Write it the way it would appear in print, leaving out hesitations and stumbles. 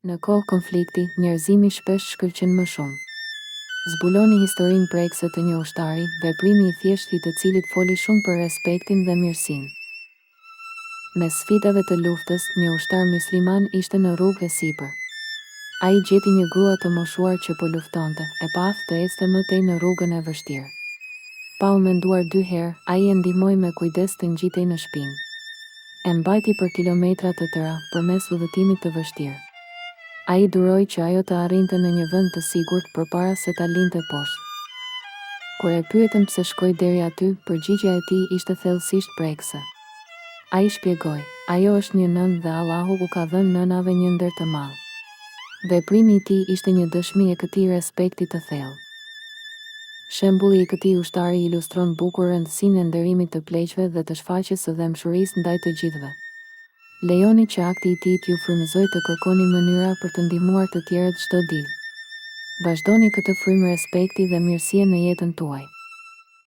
Në kohë konflikti, njerëzimi shpesh shkëlqen më shumë. Zbuloni historinë prekse të një ushtari, veprimi i thjeshtë i të cilit foli shumë për respektin dhe mirësinë. Mes sfidave të luftës, një ushtar musliman ishte në rrugë e sipër. Ai gjeti një grua të moshuar që po luftonte, e paf të ecte më tej në rrugën e vështirë. Pa u menduar 2 herë, ai e ndihmoi me kujdes të ngjitej në shpinë. E mbajti për kilometra të tëra, përmes udhëtimit të vështirë. Ai duroi që ajo të arrinte në një vend të sigurt përpara se ta linte poshtë. Kur e pyetën pse shkoi deri aty, përgjigjja e tij ishte thellësisht prekse. Ai shpjegoi, ajo është një nënë dhe Allahu u ka dhënë nënave një nder të madh. Veprimi i tij ishte një dëshmi e këtij respekti të thellë. Shembulli i këtij ushtari ilustron bukur rëndësinë e nderimit të pleqve dhe të shfaqjes së dëmshurisë ndaj të gjithëve. Lejoni që akti i tij t'ju frymëzojë të kërkoni mënyra për të ndihmuar të tjerët çdo ditë. Vazhdoni këtë frymë respekti dhe mirësie në jetën tuaj.